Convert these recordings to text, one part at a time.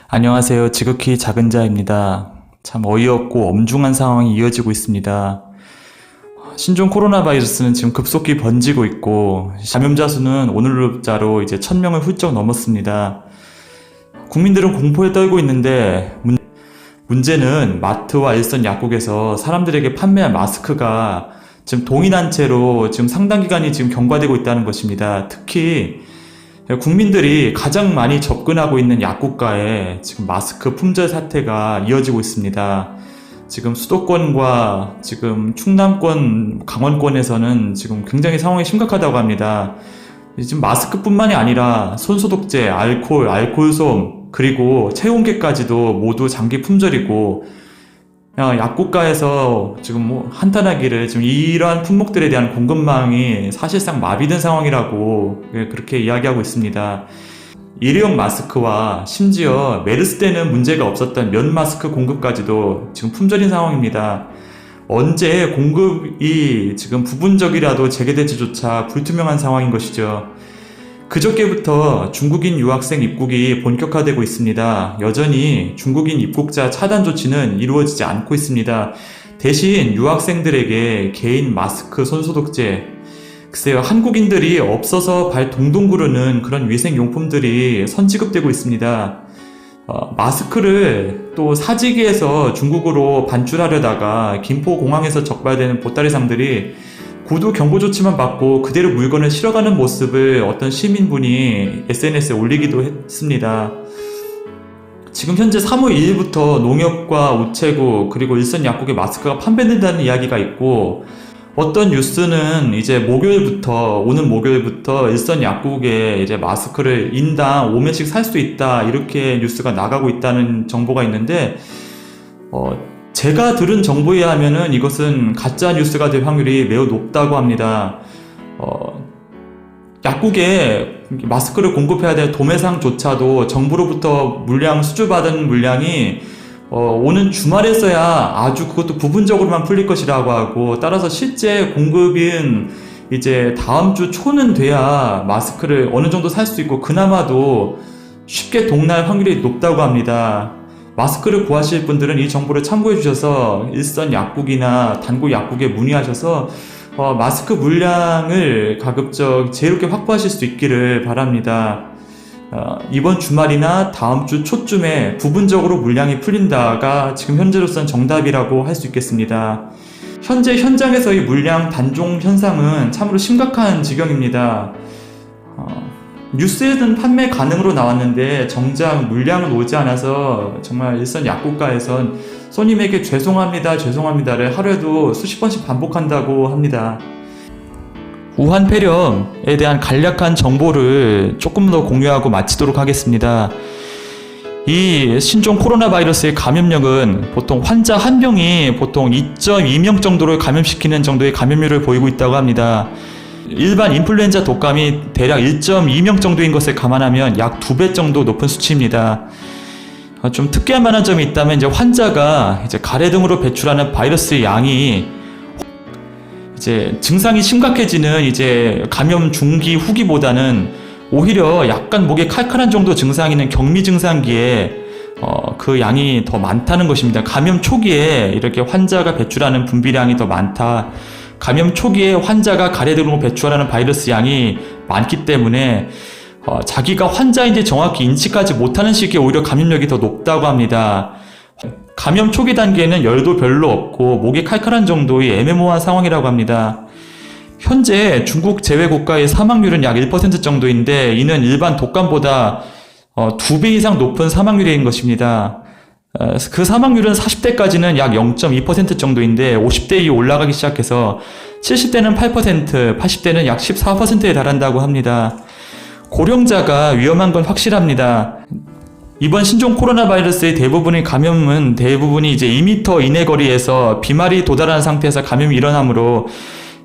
안녕하세요. 지극히 작은 자입니다. 참 어이없고 엄중한 상황이 이어지고 있습니다. 신종 코로나 바이러스는 지금 급속히 번지고 있고 감염자 수는 오늘자로 이제 1000명을 훌쩍 넘었습니다. 국민들은 공포에 떨고 있는데 문제는 마트와 일선 약국에서 사람들에게 판매한 마스크가 지금 동일한 채로 지금 상당 기간이 지금 경과되고 있다는 것입니다. 특히 국민들이 가장 많이 접근하고 있는 약국가에 지금 마스크 품절 사태가 이어지고 있습니다. 지금 수도권과 지금 충남권, 강원권에서는 지금 굉장히 상황이 심각하다고 합니다. 지금 마스크뿐만이 아니라 손소독제, 알코올솜, 그리고 체온계까지도 모두 장기 품절이고, 약국가에서 지금 한탄하기를 지금 이러한 품목들에 대한 공급망이 사실상 마비된 상황이라고 그렇게 이야기하고 있습니다. 일회용 마스크와 심지어 메르스 때는 문제가 없었던 면 마스크 공급까지도 지금 품절인 상황입니다. 언제 공급이 지금 부분적이라도 재개될지조차 불투명한 상황인 것이죠. 그저께부터 중국인 유학생 입국이 본격화되고 있습니다. 여전히 중국인 입국자 차단 조치는 이루어지지 않고 있습니다. 대신 유학생들에게 개인 마스크, 손소독제, 글쎄요, 한국인들이 없어서 발 동동 구르는 그런 위생용품들이 선지급되고 있습니다. 마스크를 또 사지기에서 중국으로 반출하려다가 김포공항에서 적발되는 보따리상들이 구두 경고 조치만 받고 그대로 물건을 실어가는 모습을 어떤 시민분이 SNS에 올리기도 했습니다. 지금 현재 3월 2일부터 농협과 우체국 그리고 일선 약국에 마스크가 판매된다는 이야기가 있고, 어떤 뉴스는 이제 오늘 목요일부터 일선 약국에 이제 마스크를 인당 5매씩 살 수 있다, 이렇게 뉴스가 나가고 있다는 정보가 있는데, 제가 들은 정보에 하면은 이것은 가짜 뉴스가 될 확률이 매우 높다고 합니다. 약국에 마스크를 공급해야 될 도매상조차도 정부로부터 수주받은 물량이 오는 주말에서야 아주 그것도 부분적으로만 풀릴 것이라고 하고, 따라서 실제 공급인 이제 다음 주 초는 돼야 마스크를 어느 정도 살 수 있고 그나마도 쉽게 동날 확률이 높다고 합니다. 마스크를 구하실 분들은 이 정보를 참고해 주셔서 일선 약국이나 단골 약국에 문의하셔서 마스크 물량을 가급적 제이롭게 확보하실 수 있기를 바랍니다. 이번 주말이나 다음 주 초쯤에 부분적으로 물량이 풀린다가 지금 현재로서는 정답이라고 할 수 있겠습니다. 현재 현장에서의 물량 단종 현상은 참으로 심각한 지경입니다. 뉴스에는 판매 가능으로 나왔는데 정작 물량은 오지 않아서 정말 일선 약국가에선 손님에게 죄송합니다를 하루에도 수십 번씩 반복한다고 합니다. 우한 폐렴에 대한 간략한 정보를 조금 더 공유하고 마치도록 하겠습니다. 이 신종 코로나 바이러스의 감염력은 보통 환자 한 명이 보통 2.2명 정도를 감염시키는 정도의 감염률을 보이고 있다고 합니다. 일반 인플루엔자 독감이 대략 1.2명 정도인 것을 감안하면 약 2배 정도 높은 수치입니다. 좀 특이한 만한 점이 있다면 이제 환자가 이제 가래 등으로 배출하는 바이러스의 양이 이제 증상이 심각해지는 이제 감염 중기 후기보다는 오히려 약간 목에 칼칼한 정도 증상이 있는 격리 증상기에 그 양이 더 많다는 것입니다. 감염 초기에 이렇게 환자가 배출하는 분비량이 더 많다. 감염 초기에 환자가 가래 등으로 배출하는 바이러스 양이 많기 때문에 자기가 환자인지 정확히 인식하지 못하는 시기에 오히려 감염력이 더 높다고 합니다. 감염 초기 단계에는 열도 별로 없고 목이 칼칼한 정도의 애매모호한 상황이라고 합니다. 현재 중국 제외 국가의 사망률은 약 1% 정도인데 이는 일반 독감보다 2배 이상 높은 사망률인 것입니다. 그 사망률은 40대까지는 약 0.2% 정도인데 50대 이후 올라가기 시작해서 70대는 8%, 80대는 약 14%에 달한다고 합니다. 고령자가 위험한 건 확실합니다. 이번 신종 코로나 바이러스의 대부분의 감염은 대부분이 이제 2m 이내 거리에서 비말이 도달한 상태에서 감염이 일어나므로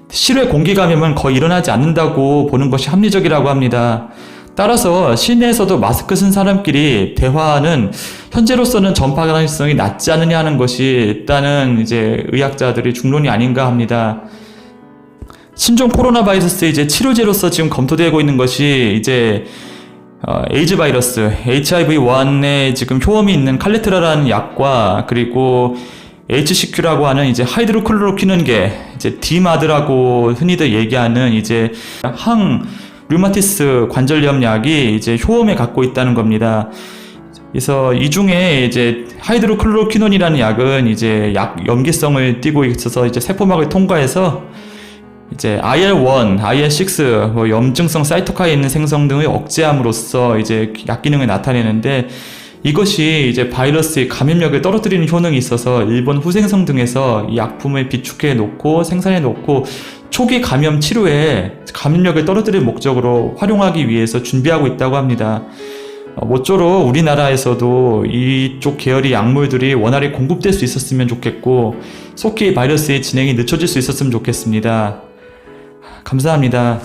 실외 공기 감염은 거의 일어나지 않는다고 보는 것이 합리적이라고 합니다. 따라서 실내에서도 마스크 쓴 사람끼리 대화는 현재로서는 전파 가능성이 낮지 않느냐 하는 것이 일단은 이제 의학자들의 중론이 아닌가 합니다. 신종 코로나 바이러스의 이제 치료제로서 지금 검토되고 있는 것이 이제 에이즈 바이러스, HIV1에 지금 효험이 있는 칼레트라라는 약과 그리고 HCQ라고 하는 이제 하이드로클로로퀴는계, 이제 디마드라고 흔히들 얘기하는 이제 항 류마티스 관절염 약이 이제 효험에 갖고 있다는 겁니다. 그래서 이 중에 이제 하이드로클로로퀴논이라는 약은 이제 약 염기성을 띠고 있어서 이제 세포막을 통과해서 이제 IL-1, IL-6, 뭐 염증성 사이토카인 생성 등을 억제함으로써 이제 약 기능을 나타내는데, 이것이 이제 바이러스의 감염력을 떨어뜨리는 효능이 있어서 일본 후생성 등에서 이 약품을 비축해 놓고 생산해 놓고 초기 감염 치료에 감염력을 떨어뜨릴 목적으로 활용하기 위해서 준비하고 있다고 합니다. 모쪼록 우리나라에서도 이쪽 계열의 약물들이 원활히 공급될 수 있었으면 좋겠고, 속히 바이러스의 진행이 늦춰질 수 있었으면 좋겠습니다. 감사합니다.